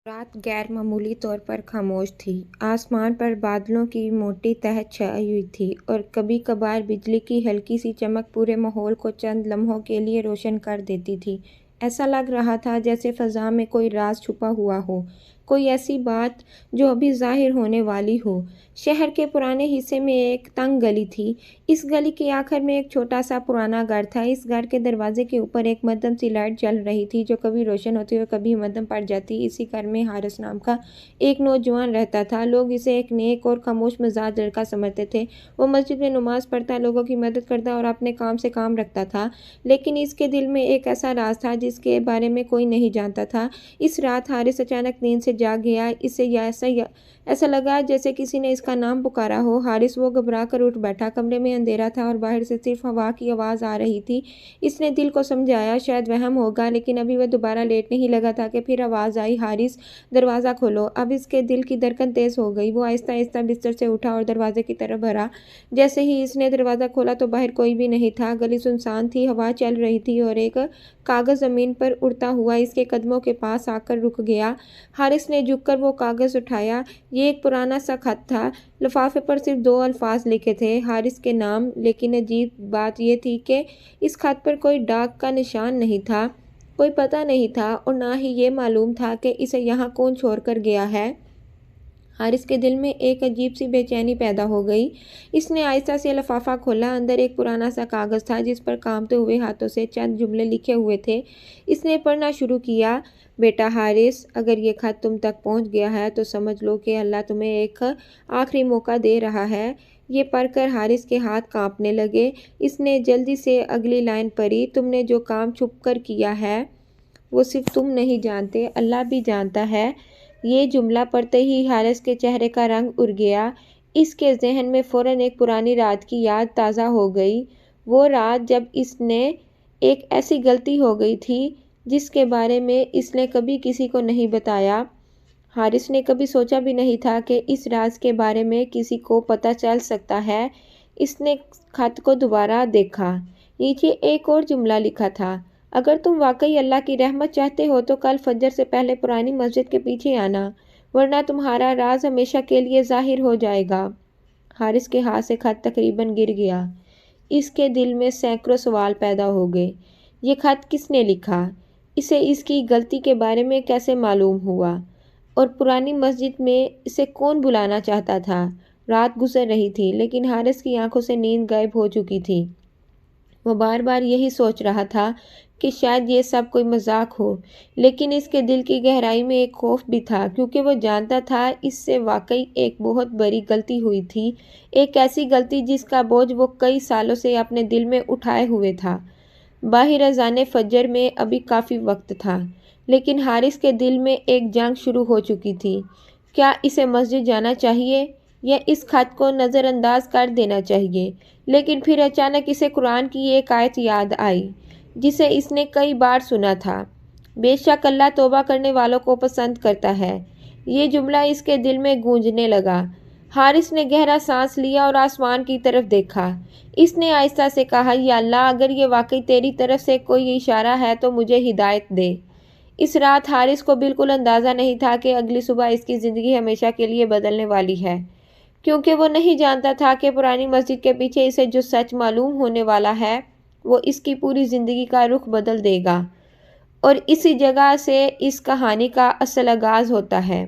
رات غیر معمولی طور پر خاموش تھی۔ آسمان پر بادلوں کی موٹی تہہ چھائی ہوئی تھی اور کبھی کبھار بجلی کی ہلکی سی چمک پورے ماحول کو چند لمحوں کے لیے روشن کر دیتی تھی۔ ایسا لگ رہا تھا جیسے فضا میں کوئی راز چھپا ہوا ہو، کوئی ایسی بات جو ابھی ظاہر ہونے والی ہو۔ شہر کے پرانے حصے میں ایک تنگ گلی تھی۔ اس گلی کے آخر میں ایک چھوٹا سا پرانا گھر تھا۔ اس گھر کے دروازے کے اوپر ایک مدھم سی لائٹ جل رہی تھی جو کبھی روشن ہوتی اور کبھی مدھم پڑ جاتی۔ اسی گھر میں حارث نام کا ایک نوجوان رہتا تھا۔ لوگ اسے ایک نیک اور خاموش مزاج لڑکا سمجھتے تھے۔ وہ مسجد میں نماز پڑھتا، لوگوں کی مدد کرتا اور اپنے کام سے کام رکھتا تھا، لیکن اس کے دل میں ایک ایسا راز تھا جس کے بارے میں کوئی نہیں جانتا تھا۔ اس رات حارث اچانک نیند سے جاگ گیا۔ اسے ایسا لگا جیسے کسی نے اس کا نام پکارا ہو۔ حارث وہ گھبرا کر اٹھ بیٹھا۔ کمرے میں اندھیرا تھا اور باہر سے صرف ہوا کی آواز آ رہی تھی۔ اس نے دل کو سمجھایا شاید وہم ہوگا، لیکن ابھی وہ دوبارہ لیٹنے ہی لگا تھا کہ پھر آواز آئی، حارث دروازہ کھولو۔ اب اس کے دل کی دھڑکن تیز ہو گئی۔ وہ آہستہ آہستہ بستر سے اٹھا اور دروازے کی طرف بڑھا۔ جیسے ہی اس نے دروازہ کھولا تو باہر کوئی بھی نہیں تھا۔ گلی سنسان تھی، ہوا چل رہی تھی اور ایک کاغذ زمین پر اڑتا ہوا اس کے قدموں کے پاس آ کر رک گیا۔ حارث نے جھک کر وہ کاغذ اٹھایا۔ یہ ایک پرانا سا خط تھا۔ لفافے پر صرف 2 الفاظ لکھے تھے، حارث کے نام، لیکن عجیب بات یہ تھی کہ اس خط پر کوئی ڈاک کا نشان نہیں تھا، کوئی پتہ نہیں تھا اور نہ ہی یہ معلوم تھا کہ اسے یہاں کون چھوڑ کر گیا ہے۔ حارث کے دل میں ایک عجیب سی بے چینی پیدا ہو گئی۔ اس نے آہستہ سے لفافہ کھولا۔ اندر ایک پرانا سا کاغذ تھا جس پر کانپتے ہوئے ہاتھوں سے چند جملے لکھے ہوئے تھے۔ اس نے پڑھنا شروع کیا، بیٹا حارث، اگر یہ خط تم تک پہنچ گیا ہے تو سمجھ لو کہ اللہ تمہیں ایک آخری موقع دے رہا ہے۔ یہ پڑھ کر حارث کے ہاتھ کانپنے لگے۔ اس نے جلدی سے اگلی لائن پڑھی، تم نے جو کام چھپ کر کیا ہے وہ صرف تم نہیں جانتے، اللہ بھی جانتا ہے۔ یہ جملہ پڑھتے ہی حارث کے چہرے کا رنگ اڑ گیا۔ اس کے ذہن میں فوراً ایک پرانی رات کی یاد تازہ ہو گئی، وہ رات جب اس نے ایک ایسی غلطی ہو گئی تھی جس کے بارے میں اس نے کبھی کسی کو نہیں بتایا۔ حارث نے کبھی سوچا بھی نہیں تھا کہ اس راز کے بارے میں کسی کو پتہ چل سکتا ہے۔ اس نے خط کو دوبارہ دیکھا۔ نیچے ایک اور جملہ لکھا تھا، اگر تم واقعی اللہ کی رحمت چاہتے ہو تو کل فجر سے پہلے پرانی مسجد کے پیچھے آنا، ورنہ تمہارا راز ہمیشہ کے لیے ظاہر ہو جائے گا۔ حارث کے ہاتھ سے خط تقریباً گر گیا۔ اس کے دل میں سینکڑوں سوال پیدا ہو گئے۔ یہ خط کس نے لکھا؟ اسے اس کی غلطی کے بارے میں کیسے معلوم ہوا؟ اور پرانی مسجد میں اسے کون بلانا چاہتا تھا؟ رات گزر رہی تھی، لیکن حارث کی آنکھوں سے نیند غائب ہو چکی تھی۔ وہ بار بار یہی سوچ رہا تھا کہ شاید یہ سب کوئی مذاق ہو، لیکن اس کے دل کی گہرائی میں ایک خوف بھی تھا، کیونکہ وہ جانتا تھا اس سے واقعی ایک بہت بڑی غلطی ہوئی تھی، ایک ایسی غلطی جس کا بوجھ وہ کئی سالوں سے اپنے دل میں اٹھائے ہوئے تھا۔ باہر اذان فجر میں ابھی کافی وقت تھا، لیکن حارث کے دل میں ایک جنگ شروع ہو چکی تھی۔ کیا اسے مسجد جانا چاہیے یا اس خط کو نظر انداز کر دینا چاہیے؟ لیکن پھر اچانک اسے قرآن کی ایک آیت یاد آئی جسے اس نے کئی بار سنا تھا، بے شک اللہ توبہ کرنے والوں کو پسند کرتا ہے۔ یہ جملہ اس کے دل میں گونجنے لگا۔ حارث نے گہرا سانس لیا اور آسمان کی طرف دیکھا۔ اس نے آہستہ سے کہا، یا اللہ، اگر یہ واقعی تیری طرف سے کوئی اشارہ ہے تو مجھے ہدایت دے۔ اس رات حارث کو بالکل اندازہ نہیں تھا کہ اگلی صبح اس کی زندگی ہمیشہ کے لیے بدلنے والی ہے، کیونکہ وہ نہیں جانتا تھا کہ پرانی مسجد کے پیچھے اسے جو سچ معلوم ہونے والا ہے وہ اس کی پوری زندگی کا رخ بدل دے گا، اور اسی جگہ سے اس کہانی کا اصل آغاز ہوتا ہے۔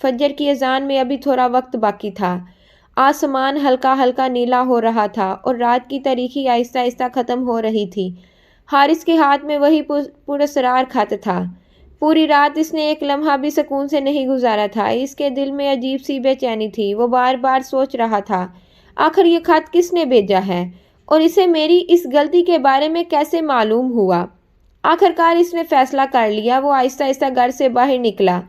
فجر کی اذان میں ابھی تھوڑا وقت باقی تھا۔ آسمان ہلکا ہلکا نیلا ہو رہا تھا اور رات کی تاریکی آہستہ آہستہ ختم ہو رہی تھی۔ حارث کے ہاتھ میں وہی پراسرار خط تھا۔ پوری رات اس نے ایک لمحہ بھی سکون سے نہیں گزارا تھا۔ اس کے دل میں عجیب سی بے چینی تھی۔ وہ بار بار سوچ رہا تھا، آخر یہ خط کس نے بھیجا ہے اور اسے میری اس غلطی کے بارے میں کیسے معلوم ہوا؟ آخرکار اس نے فیصلہ کر لیا۔ وہ آہستہ آہستہ گھر سے باہر نکلا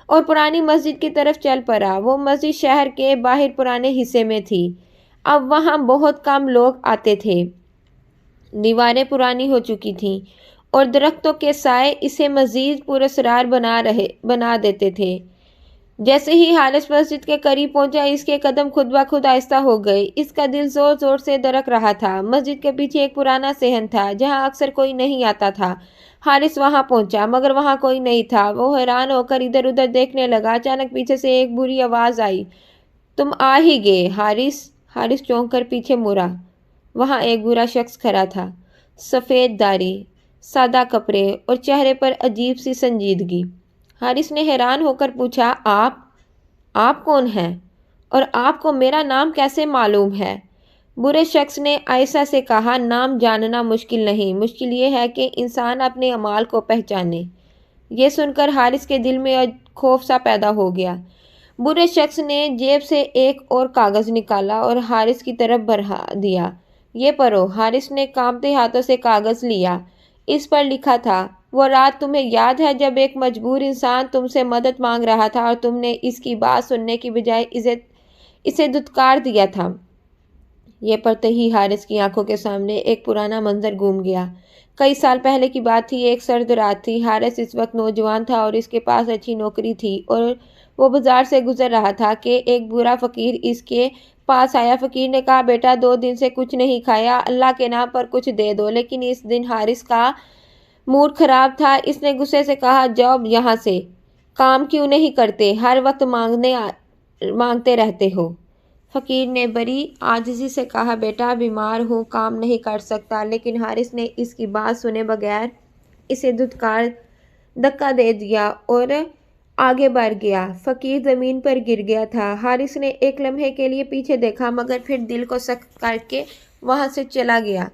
اور پرانی مسجد کی طرف چل پڑا۔ وہ مسجد شہر کے باہر پرانے حصے میں تھی۔ اب وہاں بہت کم لوگ آتے تھے۔ دیواریں پرانی ہو چکی تھیں اور درختوں کے سائے اسے مزید پراسرار بنا دیتے تھے۔ جیسے ہی حارث مسجد کے قریب پہنچا، اس کے قدم خود بخود آہستہ ہو گئے۔ اس کا دل زور زور سے دھڑک رہا تھا۔ مسجد کے پیچھے ایک پرانا صحن تھا جہاں اکثر کوئی نہیں آتا تھا۔ حارث وہاں پہنچا مگر وہاں کوئی نہیں تھا۔ وہ حیران ہو کر ادھر ادھر دیکھنے لگا۔ اچانک پیچھے سے ایک بری آواز آئی، تم آ ہی گئے حارث۔ حارث چونک کر پیچھے مڑا۔ وہاں ایک برا شخص کھڑا تھا، سفید داڑھی، سادہ کپڑے اور چہرے پر عجیب سی سنجیدگی۔ حارث نے حیران ہو کر پوچھا، آپ کون ہیں اور آپ کو میرا نام کیسے معلوم ہے؟ برے شخص نے عائشہ سے کہا، نام جاننا مشکل نہیں، مشکل یہ ہے کہ انسان اپنے اعمال کو پہچانے۔ یہ سن کر حارث کے دل میں خوف سا پیدا ہو گیا۔ برے شخص نے جیب سے ایک اور کاغذ نکالا اور حارث کی طرف بڑھا دیا۔ یہ پڑھو۔ حارث نے کانپتے ہاتھوں سے کاغذ لیا۔ اس پر لکھا تھا، وہ رات تمہیں یاد ہے جب ایک مجبور انسان تم سے مدد مانگ رہا تھا اور تم نے اس کی بات سننے کی بجائے اسے دھتکار دیا تھا۔ یہ پڑھتے ہی حارث کی آنکھوں کے سامنے ایک پرانا منظر گھوم گیا۔ کئی سال پہلے کی بات تھی، ایک سرد رات تھی۔ حارث اس وقت نوجوان تھا اور اس کے پاس اچھی نوکری تھی اور وہ بازار سے گزر رہا تھا کہ ایک بوڑھا فقیر اس کے پاس آیا۔ فقیر نے کہا، بیٹا 2 دن سے کچھ نہیں کھایا، اللہ کے نام پر کچھ دے دو۔ لیکن اس دن حارث کا موڈ خراب تھا۔ اس نے غصے سے کہا، جاؤ یہاں سے، کام کیوں نہیں کرتے، ہر وقت مانگتے رہتے ہو۔ فقیر نے بڑی عاجزی سے کہا، بیٹا بیمار ہوں، کام نہیں کر سکتا۔ لیکن حارث نے اس کی بات سنے بغیر اسے دھکا دے دیا اور آگے بڑھ گیا۔ فقیر زمین پر گر گیا تھا۔ حارث نے ایک لمحے کے لیے پیچھے دیکھا مگر پھر دل کو سخت کر کے وہاں سے چلا گیا۔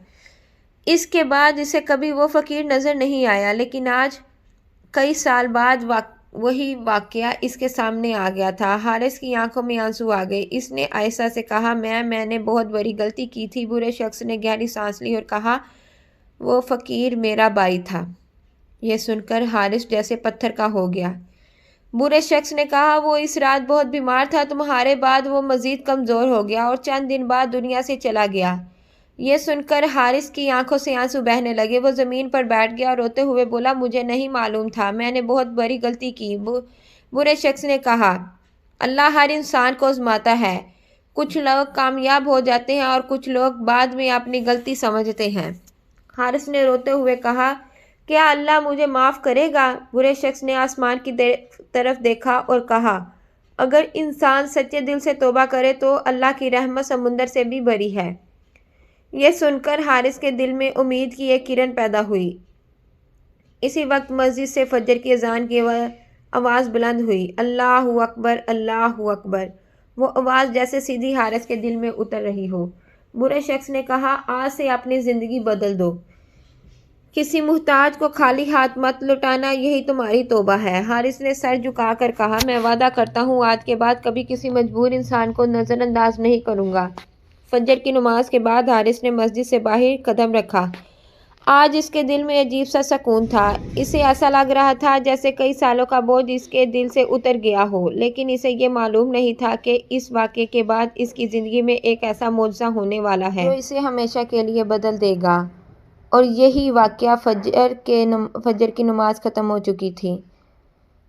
اس کے بعد اسے کبھی وہ فقیر نظر نہیں آیا۔ لیکن آج کئی سال بعد وہی واقعہ اس کے سامنے آ گیا تھا۔ حارث کی آنکھوں میں آنسو آ گئے۔ اس نے عائشہ سے کہا، میں نے بہت بڑی غلطی کی تھی۔ برے شخص نے گہری سانس لی اور کہا، وہ فقیر میرا بھائی تھا۔ یہ سن کر حارث جیسے پتھر کا ہو گیا۔ برے شخص نے کہا، وہ اس رات بہت بیمار تھا، تمہارے بعد وہ مزید کمزور ہو گیا اور چند دن بعد دنیا سے چلا گیا۔ یہ سن کر حارث کی آنکھوں سے آنسو بہنے لگے۔ وہ زمین پر بیٹھ گیا اور روتے ہوئے بولا، مجھے نہیں معلوم تھا، میں نے بہت بڑی غلطی کی۔ برے شخص نے کہا، اللہ ہر انسان کو آزماتا ہے، کچھ لوگ کامیاب ہو جاتے ہیں اور کچھ لوگ بعد میں اپنی غلطی سمجھتے ہیں۔ حارث نے روتے ہوئے کہا، کیا اللہ مجھے معاف کرے گا؟ برے شخص نے آسمان کی طرف دیکھا اور کہا، اگر انسان سچے دل سے توبہ کرے تو اللہ کی رحمت سمندر سے بھی بڑی ہے۔ یہ سن کر حارث کے دل میں امید کی ایک کرن پیدا ہوئی۔ اسی وقت مسجد سے فجر کی اذان کی آواز بلند ہوئی، اللہ اکبر، اللہ اکبر۔ وہ آواز جیسے سیدھی حارث کے دل میں اتر رہی ہو۔ برے شخص نے کہا، آج سے اپنی زندگی بدل دو، کسی محتاج کو خالی ہاتھ مت لوٹانا، یہی تمہاری توبہ ہے۔ حارث نے سر جھکا کر کہا، میں وعدہ کرتا ہوں آج کے بعد کبھی کسی مجبور انسان کو نظر انداز نہیں کروں گا۔ فجر کی نماز کے بعد حارث نے مسجد سے باہر قدم رکھا۔ آج اس کے دل میں عجیب سا سکون تھا۔ اسے ایسا لگ رہا تھا جیسے کئی سالوں کا بوجھ اس کے دل سے اتر گیا ہو۔ لیکن اسے یہ معلوم نہیں تھا کہ اس واقعے کے بعد اس کی زندگی میں ایک ایسا معجزہ ہونے والا ہے جو اسے ہمیشہ کے لیے بدل دے گا۔ اور یہی واقعہ فجر کی نماز ختم ہو چکی تھی۔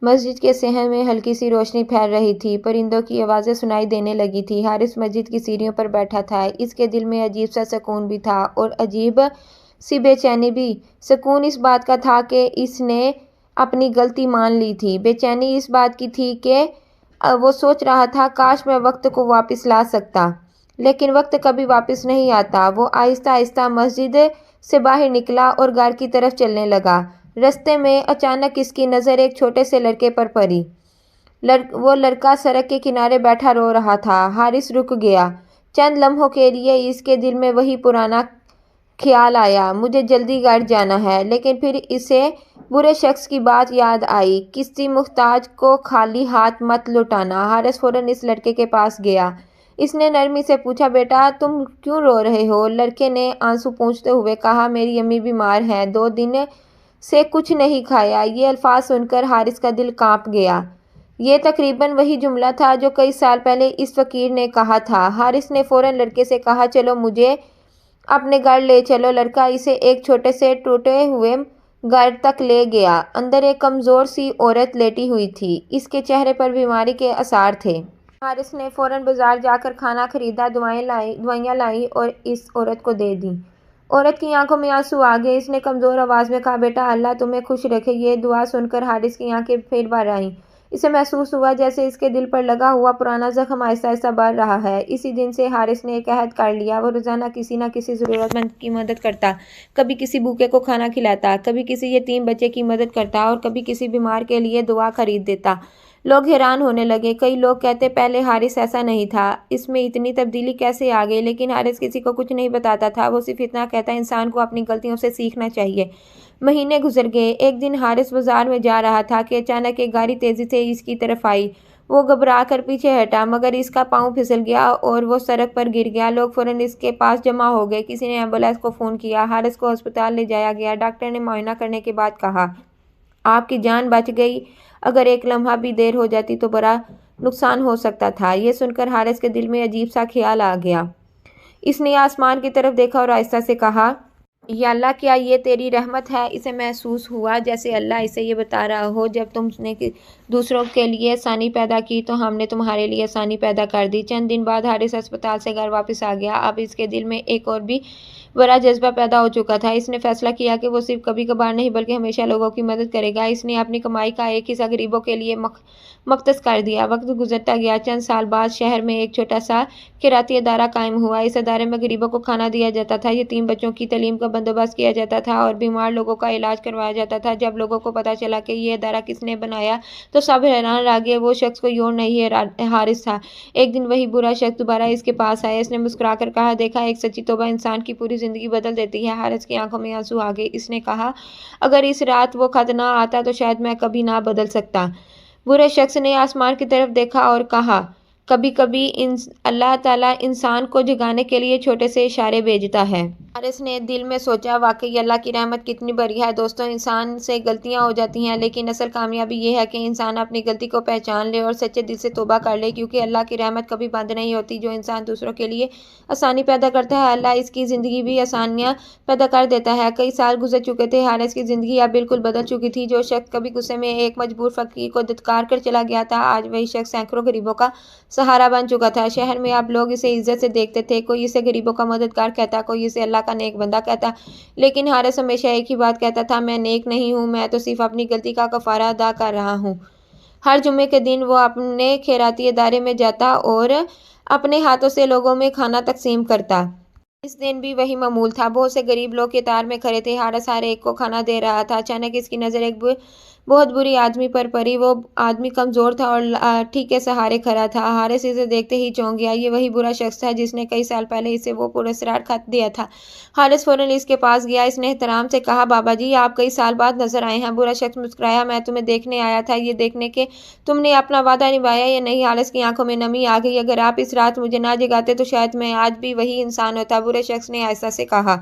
مسجد کے صحن میں ہلکی سی روشنی پھیل رہی تھی، پرندوں کی آوازیں سنائی دینے لگی تھی۔ حارث مسجد کی سیڑھیوں پر بیٹھا تھا۔ اس کے دل میں عجیب سا سکون بھی تھا اور عجیب سی بے چینی بھی۔ سکون اس بات کا تھا کہ اس نے اپنی غلطی مان لی تھی۔ بے چینی اس بات کی تھی کہ وہ سوچ رہا تھا، کاش میں وقت کو واپس لا سکتا۔ لیکن وقت کبھی واپس نہیں آتا۔ وہ آہستہ آہستہ مسجد سے باہر نکلا اور گھر کی طرف چلنے لگا۔ رستے میں اچانک اس کی نظر ایک چھوٹے سے لڑکے پر پڑی۔ وہ لڑکا سڑک کے کنارے بیٹھا رو رہا تھا۔ حارث رک گیا۔ چند لمحوں کے لیے اس کے دل میں وہی پرانا خیال آیا، مجھے جلدی گھر جانا ہے۔ لیکن پھر اسے برے شخص کی بات یاد آئی، کسی محتاج کو خالی ہاتھ مت لوٹانا۔ حارث فوراً اس لڑکے کے پاس گیا۔ اس نے نرمی سے پوچھا، بیٹا تم کیوں رو رہے ہو؟ لڑکے نے آنسو پوچھتے ہوئے کہا، میری امی بیمار ہیں، 2 دن سے کچھ نہیں کھایا۔ یہ الفاظ سن کر حارث کا دل کانپ گیا۔ یہ تقریباً وہی جملہ تھا جو کئی سال پہلے اس فقیر نے کہا تھا۔ حارث نے فوراً لڑکے سے کہا، چلو مجھے اپنے گھر لے چلو۔ لڑکا اسے ایک چھوٹے سے ٹوٹے ہوئے گھر تک لے گیا۔ اندر ایک کمزور سی عورت لیٹی ہوئی تھی۔ اس کے چہرے پر بیماری کے آثار تھے۔ حارث نے فوراً بازار جا کر کھانا خریدا، دوائیاں لائیں اور اس عورت کو دے دیں۔ عورت کی آنکھوں میں آنسو آ گئے۔ اس نے کمزور آواز میں کہا، بیٹا اللہ تمہیں خوش رکھے۔ یہ دعا سن کر حارث کی آنکھیں پھر بھر آئیں۔ اسے محسوس ہوا جیسے اس کے دل پر لگا ہوا پرانا زخم آہستہ آہستہ بھر رہا ہے۔ اسی دن سے حارث نے ایک عہد کر لیا، وہ روزانہ کسی نہ کسی ضرورت مند کی مدد کرتا۔ کبھی کسی بھوکے کو کھانا کھلاتا، کبھی کسی یتیم بچے کی مدد کرتا اور کبھی کسی بیمار کے لیے دوا خرید دیتا۔ لوگ حیران ہونے لگے۔ کئی لوگ کہتے، پہلے حارث ایسا نہیں تھا، اس میں اتنی تبدیلی کیسے آ گئی؟ لیکن حارث کسی کو کچھ نہیں بتاتا تھا، وہ صرف اتنا کہتا، انسان کو اپنی غلطیوں سے سیکھنا چاہیے۔ مہینے گزر گئے۔ ایک دن حارث بازار میں جا رہا تھا کہ اچانک ایک گاڑی تیزی سے اس کی طرف آئی۔ وہ گھبرا کر پیچھے ہٹا، مگر اس کا پاؤں پھسل گیا اور وہ سڑک پر گر گیا۔ لوگ فوراً اس کے پاس جمع ہو گئے۔ کسی نے ایمبولینس کو فون کیا۔ حارث کو ہسپتال لے جایا گیا۔ ڈاکٹر نے معائنہ کرنے کے بعد کہا، آپ کی جان بچ گئی، اگر ایک لمحہ بھی دیر ہو جاتی تو بڑا نقصان ہو سکتا تھا۔ یہ سن کر حارث کے دل میں عجیب سا خیال آ گیا۔ اس نے آسمان کی طرف دیکھا اور آہستہ سے کہا، یا اللہ کیا یہ تیری رحمت ہے؟ اسے محسوس ہوا جیسے اللہ اسے یہ بتا رہا ہو، جب تم نے دوسروں کے لیے آسانی پیدا کی تو ہم نے تمہارے لیے آسانی پیدا کر دی۔ چند دن بعد حارث ہسپتال سے گھر واپس آ گیا۔ اب اس کے دل میں ایک اور بھی بڑا جذبہ پیدا ہو چکا تھا۔ اس نے فیصلہ کیا کہ وہ صرف کبھی کبھار نہیں بلکہ ہمیشہ لوگوں کی مدد کرے گا۔ اس نے اپنی کمائی کا ایک حصہ غریبوں کے لیے مختص کر دیا۔ وقت گزرتا گیا۔ چند سال بعد شہر میں ایک چھوٹا سا خیراتی ادارہ قائم ہوا۔ اس ادارے میں غریبوں کو کھانا دیا جاتا تھا، یتیم بچوں کی تعلیم کا بندوبست کیا جاتا تھا اور بیمار لوگوں کا علاج کروایا جاتا تھا۔ جب لوگوں کو پتہ چلا کہ یہ ادارہ کس نے بنایا تو سب حیران رہ گئے۔ وہ شخص کوئی اور نہیں، حارث تھا۔ ایک دن وہی برا شخص دوبارہ اس کے پاس آیا۔ اس نے مسکرا کر کہا، دیکھا، ایک سچی توبہ انسان کی پوری زندگی بدل دیتی ہے۔ حارث کی آنکھوں میں آنسو آ گئے۔ اس نے کہا، اگر اس رات وہ خط نہ آتا تو شاید میں کبھی نہ بدل سکتا۔ برے شخص نے آسمان کی طرف دیکھا اور کہا، کبھی کبھی اللہ تعالیٰ انسان کو جگانے کے لیے چھوٹے سے اشارے بھیجتا ہے۔ حارث نے دل میں سوچا، واقعی اللہ کی رحمت کتنی بڑی ہے۔ دوستو، انسان سے غلطیاں ہو جاتی ہیں، لیکن اصل کامیابی یہ ہے کہ انسان اپنی غلطی کو پہچان لے اور سچے دل سے توبہ کر لے، کیونکہ اللہ کی رحمت کبھی بند نہیں ہوتی۔ جو انسان دوسروں کے لیے آسانی پیدا کرتا ہے، اللہ اس کی زندگی بھی آسانیاں پیدا کر دیتا ہے۔ کئی سال گزر چکے تھے۔ حارث کی زندگی اب بالکل بدل چکی تھی۔ جو شخص کبھی غصے میں ایک مجبور فقیر کو دھتکار کر چلا گیا تھا، آج وہی شخص سینکڑوں غریبوں کا سہارا بن چکا تھا۔ شہر میں اب لوگ اسے عزت سے دیکھتے تھے۔ کوئی اسے غریبوں کا مددگار کہتا، کوئی اسے اللہ کا نیک بندہ کہتا، لیکن حارث ہمیشہ ایک ہی بات کہتا تھا، میں نیک نہیں ہوں، میں تو صرف اپنی غلطی کا کفارہ ادا کر رہا ہوں۔ ہر جمعے کے دن وہ اپنے خیراتی ادارے میں جاتا اور اپنے ہاتھوں سے لوگوں میں کھانا تقسیم کرتا۔ اس دن بھی وہی معمول تھا۔ بہت سے غریب لوگ قطار میں کھڑے تھے۔ حارث ہر ایک کو کھانا دے رہا تھا۔ اچانک اس کی نظر ایک بہت بری آدمی پر پڑی۔ وہ آدمی کمزور تھا اور لاٹھی کے سہارے کھڑا تھا۔ حارث اسے دیکھتے ہی چونک گیا۔ یہ وہی برا شخص تھا جس نے کئی سال پہلے اسے وہ پراسرار خط دیا تھا۔ حارث فوراً اس کے پاس گیا۔ اس نے احترام سے کہا، بابا جی، آپ کئی سال بعد نظر آئے ہیں۔ برا شخص مسکرایا، میں تمہیں دیکھنے آیا تھا، یہ دیکھنے کہ تم نے اپنا وعدہ نبھایا یا نہیں۔ حارث کی آنکھوں میں نمی آ گئی۔ اگر آپ اس رات مجھے نہ جگاتے تو شاید میں آج بھی وہی انسان ہوتا۔ برے شخص نے آہستہ سے کہا،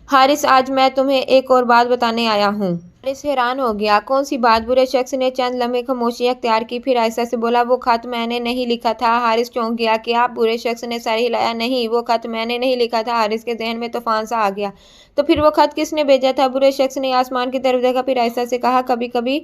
حارث، آج میں تمہیں ایک اور بات بتانے آیا ہوں۔ حارث حیران ہو گیا، کون سی بات؟ برے شخص نے چند لمحے خاموشی اختیار کی، پھر آہستہ سے بولا، وہ خط میں نے نہیں لکھا تھا۔ حارث چونک گیا، کیا؟ برے شخص نے سر ہلایا، نہیں، وہ خط میں نے نہیں لکھا تھا۔ حارث کے ذہن میں طوفان سا آ گیا، تو پھر وہ خط کس نے بھیجا تھا؟ برے شخص نے آسمان کی طرف دیکھا، پھر آہستہ سے کہا، کبھی کبھی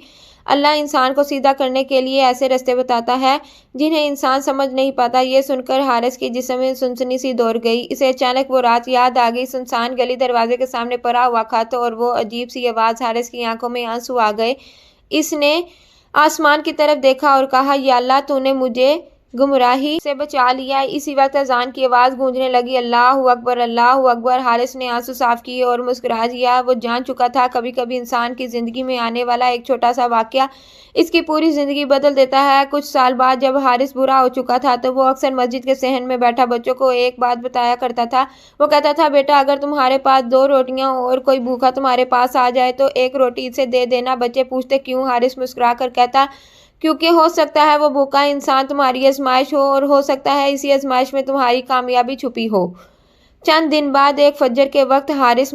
اللہ انسان کو سیدھا کرنے کے لیے ایسے راستے بتاتا ہے جنہیں انسان سمجھ نہیں پاتا۔ یہ سن کر حارث کے جسم میں سنسنی سی دوڑ گئی۔ اسے اچانک وہ رات یاد آ گئی، سنسان گلی، دروازے کے سامنے پڑا ہوا خط اور وہ عجیب سی آواز۔ حارث کی آنکھوں میں آنسو آ گئے۔ اس نے آسمان کی طرف دیکھا اور کہا، یا اللہ، تو نے مجھے گمراہی سے بچا لیا۔ اسی وقت اذان کی آواز گونجنے لگی، اللہ اکبر، اللہ اکبر۔ حارث نے آنسو صاف کیے اور مسکرا دیا۔ وہ جان چکا تھا، کبھی کبھی انسان کی زندگی میں آنے والا ایک چھوٹا سا واقعہ اس کی پوری زندگی بدل دیتا ہے۔ کچھ سال بعد جب حارث بوڑھا ہو چکا تھا تو وہ اکثر مسجد کے صحن میں بیٹھا بچوں کو ایک بات بتایا کرتا تھا۔ وہ کہتا تھا، بیٹا، اگر تمہارے پاس 2 روٹیاں اور کوئی بھوکا تمہارے پاس آ جائے تو ایک روٹی اسے دے دینا۔ بچے پوچھتے، کیوں؟ حارث مسکرا کر کہتا، کیونکہ ہو سکتا ہے وہ بھوکا انسان تمہاری آزمائش ہو اور ہو سکتا ہے اسی آزمائش میں تمہاری کامیابی چھپی ہو۔ چند دن بعد ایک فجر کے وقت حارث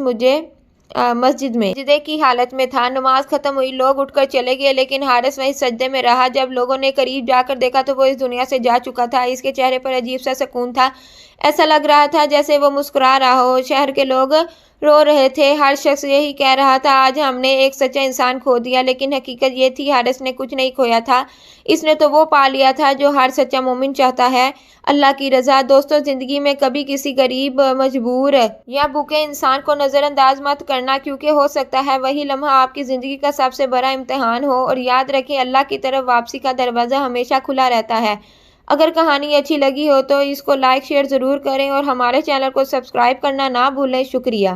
مسجد میں سجدے کی حالت میں تھا۔ نماز ختم ہوئی، لوگ اٹھ کر چلے گئے، لیکن حارث وہیں سجدے میں رہا۔ جب لوگوں نے قریب جا کر دیکھا تو وہ اس دنیا سے جا چکا تھا۔ اس کے چہرے پر عجیب سا سکون تھا، ایسا لگ رہا تھا جیسے وہ مسکرا رہا ہو۔ شہر کے لوگ رو رہے تھے۔ ہر شخص یہی کہہ رہا تھا آج ہم نے ایک سچا انسان کھو دیا، لیکن حقیقت یہ تھی حارث نے کچھ نہیں کھویا تھا، اس نے تو وہ پا لیا تھا جو ہر سچا مومن چاہتا ہے، اللہ کی رضا۔ دوستو، زندگی میں کبھی کسی غریب، مجبور یا بھوکے انسان کو نظر انداز مت کرنا، کیونکہ ہو سکتا ہے وہی لمحہ آپ کی زندگی کا سب سے بڑا امتحان ہو۔ اور یاد رکھیں، اللہ کی طرف واپسی کا دروازہ ہمیشہ کھلا رہتا ہے۔ اگر کہانی اچھی لگی ہو تو اس کو لائک شیئر ضرور کریں اور ہمارے چینل کو سبسکرائب کرنا نہ بھولیں۔ شکریہ۔